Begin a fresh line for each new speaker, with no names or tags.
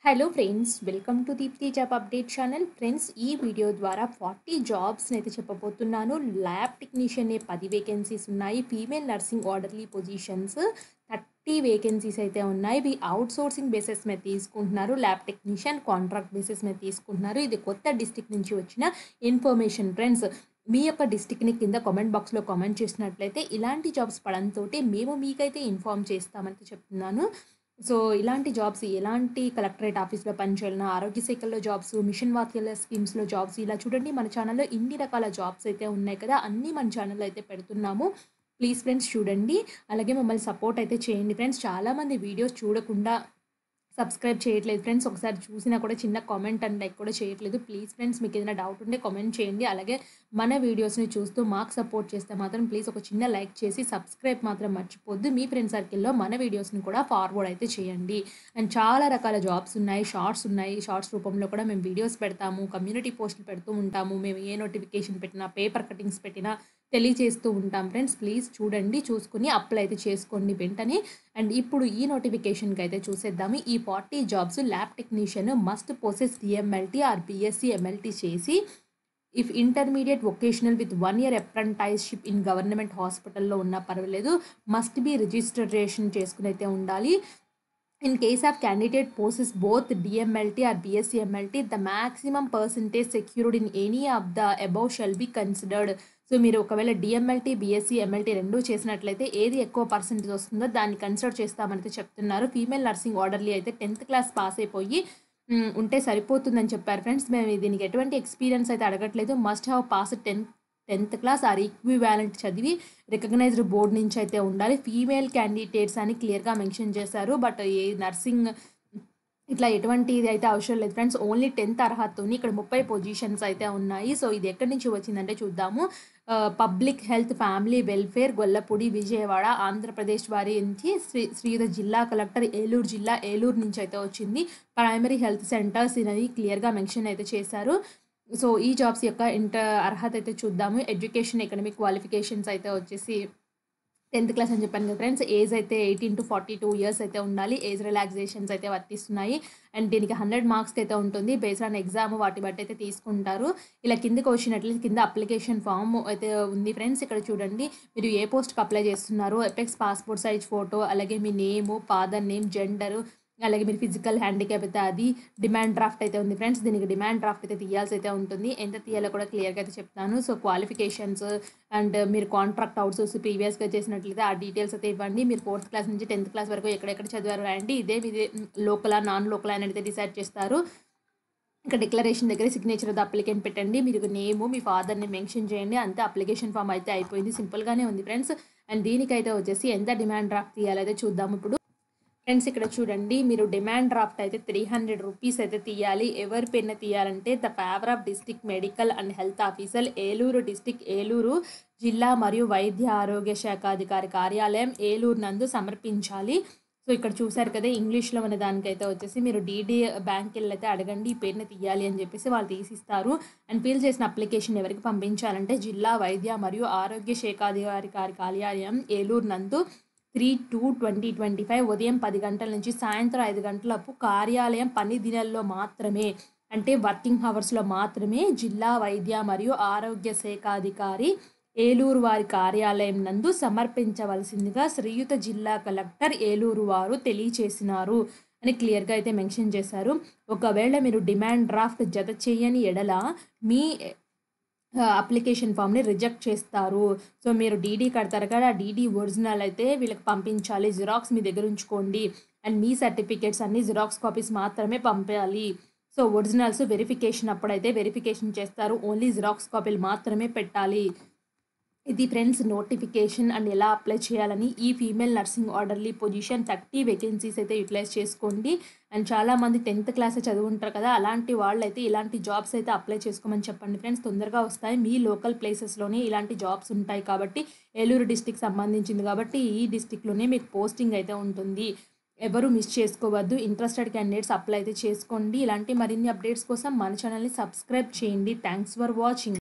Hello friends, welcome to Deepti job update channel. Friends, ఈ video ద్వారా 40 జాబ్స్ని అయితే చెప్పబోతున్నాను. ల్యాబ్ టెక్నీషియన్ 10 వేకెన్సీస్ ఉన్నాయి. Female nursing orderly positions 30 vacancies అయితే ఉన్నాయి. ఇవి అవుట్ సోర్సింగ్ బేసిస్ మీద తీసుకుంటున్నారు. ల్యాబ్ టెక్నీషియన్ కాంట్రాక్ట్ బేసిస్ మీద తీసుకుంటున్నారు. ఇది కొత్త డిస్ట్రిక్ట్ నుంచి వచ్చిన ఇన్ఫర్మేషన్. ఫ్రెండ్స్, మీ యొక్క డిస్ట్రిక్ట్ని కింద కామెంట్ బాక్స్లో కామెంట్ చేసినట్లయితే ఇలాంటి జాబ్స్ పడంతో మేము మీకైతే ఇన్ఫార్మ్ చేస్తామని చెప్తున్నాను. సో ఇలాంటి జాబ్స్ ఎలాంటి కలెక్టరేట్ ఆఫీస్‌లో పనిచేయాలన్నా, ఆరోగ్య శాఖలో జాబ్స్, మిషన్ వాత్సల్య స్కీమ్స్‌లో జాబ్స్, ఇలా చూడండి మన ఛానల్‌లో ఇన్ని రకాల జాబ్స్ అయితే ఉన్నాయి కదా! అన్నీ మన ఛానల్‌లో అయితే పెడుతున్నాము. ప్లీజ్ ఫ్రెండ్స్ చూడండి. అలాగే మమ్మల్ని సపోర్ట్ అయితే చేయండి ఫ్రెండ్స్. చాలామంది వీడియోస్ చూడకుండా సబ్స్క్రైబ్ చేయట్లేదు ఫ్రెండ్స్. ఒకసారి చూసినా కూడా చిన్న కామెంట్ అండ్ లైక్ కూడా చేయట్లేదు. ప్లీజ్ ఫ్రెండ్స్, మీకు ఏదైనా డౌట్ ఉంటే కామెంట్ చేయండి. అలాగే మన వీడియోస్‌ని చూస్తూ మాకు సపోర్ట్ చేస్తే మాత్రం ప్లీజ్ ఒక చిన్న లైక్ చేసి సబ్స్క్రైబ్ మాత్రం మర్చిపోద్దు. మీ ఫ్రెండ్ సర్కిల్‌లో మన వీడియోస్‌ని కూడా ఫార్వర్డ్ అయితే చేయండి. అండ్ చాలా రకాల జాబ్స్ ఉన్నాయి. షార్ట్స్ ఉన్నాయి. షార్ట్స్ రూపంలో కూడా మేము వీడియోస్ పెడతాము. కమ్యూనిటీ పోస్టులు పెడుతూ ఉంటాము. మేము ఏ నోటిఫికేషన్ పెట్టినా, పేపర్ కటింగ్స్ పెట్టినా తెలియజేస్తూ ఉంటాం ఫ్రెండ్స్. ప్లీజ్ చూడండి, చూసుకొని అప్లై అయితే చేసుకోండి వెంటనే. అండ్ ఇప్పుడు ఈ నోటిఫికేషన్కి అయితే చూసేద్దాము. ఈ 40 jobs lab technician must possess DMLT or BSc MLT చేసి, if intermediate vocational with 1 year apprenticeship in government హాస్పిటల్‌లో ఉన్నా పర్వాలేదు. మస్ట్ బి రిజిస్ట్రేషన్ చేసుకుని అయితే ఉండాలి. In case of candidate possess both DMLT or BSc MLT, the maximum percentage secured in any of the above shall be considered. So మీరు ఒకవేళ DMLT, BSc, MLT రెండూ చేసినట్లయితే ఏది ఎక్కువ పర్సెంటేజ్ వస్తుందో దాన్ని కన్సిడర్ చేస్తామని చెప్తున్నారు. ఫీమేల్ నర్సింగ్ ఆర్డర్లీ అయితే 10th క్లాస్ పాస్ అయిపోయి ఉంటే సరిపోతుందని చెప్పారు ఫ్రెండ్స్. మేము దీనికి ఎటువంటి ఎక్స్పీరియన్స్ అయితే అడగట్లేదు. Must have pass 10th class are equivalent చదివి రికగ్నైజ్డ్ బోర్డ్ నుంచి అయితే ఉండాలి. ఫీమేల్ క్యాండిడేట్స్ అని క్లియర్గా మెన్షన్ చేశారు. బట్ ఏ నర్సింగ్ ఇట్లా ఎటువంటిది అయితే అవసరం లేదు ఫ్రెండ్స్. ఓన్లీ 10th అర్హతతోని ఇక్కడ 30 పొజిషన్స్ అయితే ఉన్నాయి. సో ఇది ఎక్కడి నుంచి వచ్చిందంటే చూద్దాము. Public health family welfare, Gollapudi, Vijayawada, Andhra Pradesh వారి నుంచి శ్రీయుత జిల్లా కలెక్టర్, ఏలూరు జిల్లా, ఏలూరు నుంచి అయితే వచ్చింది. ప్రైమరీ హెల్త్ సెంటర్స్ అనేది క్లియర్గా మెన్షన్ అయితే చేశారు. సో ఈ జాబ్స్ యొక్క అర్హత అయితే చూద్దాము. ఎడ్యుకేషన్, ఎకనమిక్ క్వాలిఫికేషన్స్ అయితే వచ్చేసి 10th క్లాస్ అని చెప్పాను కదా ఫ్రెండ్స్. ఏజ్ అయితే 18 to 42 ఇయర్స్ అయితే ఉండాలి. ఏజ్ రిలాక్సేషన్స్ అయితే వర్తిస్తున్నాయి. అండ్ దీనికి 100 మార్క్స్‌కి అయితే ఉంటుంది. బేస్డ్ ఆన్ ఎగ్జామ్ వాటి బట్టి అయితే తీసుకుంటారు. ఇలా కిందకి వచ్చినట్లయితే కింద అప్లికేషన్ ఫామ్ అయితే ఉంది ఫ్రెండ్స్. ఇక్కడ చూడండి, మీరు ఏ పోస్ట్‌కి అప్లై చేస్తున్నారు, ఎపెక్స్ పాస్‌పోర్ట్ సైజ్ ఫోటో, అలాగే మీ నేము, ఫాదర్ నేమ్, జెండరు, అలాగే మీరు ఫిజికల్ హ్యాండిక్యాప్ అయితే అది, డిమాండ్ డ్రాఫ్ట్ అయితే ఉంది ఫ్రెండ్స్. దీనికి డిమాండ్ డ్రాఫ్ట్ అయితే తీయాల్సి అయితే ఉంటుంది. ఎంత తీయాలో కూడా క్లియర్గా అయితే చెప్తాను. సో క్వాలిఫికేషన్స్ అండ్ మీరు కాంట్రాక్ట్ అవుట్సోర్స్ ప్రీవియస్గా చేసినట్లయితే ఆ డీటెయిల్స్ అయితే ఇవ్వండి. మీరు 4th క్లాస్ నుంచి 10th క్లాస్ వరకు ఎక్కడెక్కడ చదివారు రాయండి. ఇదే లోకలా నాన్ లోకలా అని అయితే డిసైడ్ చేస్తారు. ఇంకా డిక్లరేషన్ దగ్గర సిగ్నేచర్ ఆఫ్ ద అప్లికెంట్ పెట్టండి. మీరు నేము, మీ ఫాదర్ని మెన్షన్ చేయండి. అంతే, అప్లికేషన్ ఫామ్ అయితే అయిపోయింది. సింపుల్గానే ఉంది ఫ్రెండ్స్. అండ్ దీనికైతే వచ్చేసి ఎంత డిమాండ్ డ్రాఫ్ట్ తీయాలైతే చూద్దాం ఇప్పుడు. ఫ్రెండ్స్, ఇక్కడ చూడండి, మీరు డిమాండ్ డ్రాఫ్ట్ అయితే 300 రూపీస్ అయితే తీయాలి. ఎవరి పేరున తీయాలంటే the favour of district medical and health officer, Eluru district, Eluru జిల్లా మరియు వైద్య ఆరోగ్య శాఖ అధికారి కార్యాలయం, ఏలూరు నందు సమర్పించాలి. సో ఇక్కడ చూశారు కదా, ఇంగ్లీష్లో ఉన్న దానికైతే వచ్చేసి మీరు డీడీ బ్యాంక్ వెళ్ళైతే అడగండి, ఈ పేరుని తీయాలి అని చెప్పేసి వాళ్ళు తీసిస్తారు. అండ్ ఫిల్ చేసిన అప్లికేషన్ ఎవరికి పంపించాలంటే జిల్లా వైద్య మరియు ఆరోగ్య శాఖ అధికారి కార్యాలయం, ఏలూరు నందు 3/2/2025 ఉదయం 10 గంటల నుంచి సాయంత్రం 5 గంటలపు కార్యాలయం పని దినాల్లో మాత్రమే, అంటే వర్కింగ్ అవర్స్లో మాత్రమే జిల్లా వైద్య మరియు ఆరోగ్య శాఖ అధికారి, ఏలూరు వారి కార్యాలయం నందు సమర్పించవలసిందిగా శ్రీయుత జిల్లా కలెక్టర్, ఏలూరు వారు తెలియచేసినారు అని క్లియర్గా అయితే మెన్షన్ చేశారు. ఒకవేళ మీరు డిమాండ్ డ్రాఫ్ట్ జత చేయని ఎడల మీ అప్లికేషన్ ఫామ్ని రిజెక్ట్ చేస్తారు. సో మీరు డీడీ కడతారు కదా, ఆ డీడీ ఒరిజినల్ అయితే వీళ్ళకి పంపించాలి. జిరాక్స్ మీ దగ్గర ఉంచుకోండి. అండ్ మీ సర్టిఫికేట్స్ అన్ని జిరాక్స్ కాపీస్ మాత్రమే పంపాలి. సో ఒరిజినల్స్ వెరిఫికేషన్ అప్పుడైతే వెరిఫికేషన్ చేస్తారు. ఓన్లీ జిరాక్స్ కాపీలు మాత్రమే పెట్టాలి. ఇది ఫ్రెండ్స్ నోటిఫికేషన్ అండ్ ఎలా అప్లై చేయాలని. ఈ female nursing orderly position 30 vacancies అయితే యూటిలైజ్ చేసుకోండి. అండ్ చాలామంది 10th క్లాసే చదువుంటారు కదా, అలాంటి వాళ్ళైతే ఇలాంటి జాబ్స్ అయితే అప్లై చేసుకోమని చెప్పండి ఫ్రెండ్స్. తొందరగా వస్తాయి. మీ లోకల్ ప్లేసెస్లోనే ఇలాంటి జాబ్స్ ఉంటాయి కాబట్టి, ఏలూరు డిస్టిక్ సంబంధించింది కాబట్టి ఈ డిస్టిక్లోనే మీకు పోస్టింగ్ అయితే ఉంటుంది. ఎవరు మిస్ చేసుకోవద్దు. ఇంట్రెస్టెడ్ క్యాండిడేట్స్ అప్లై అయితే చేసుకోండి. ఇలాంటి మరిన్ని అప్డేట్స్ కోసం మన ఛానల్ని సబ్స్క్రైబ్ చేయండి. Thanks for watching.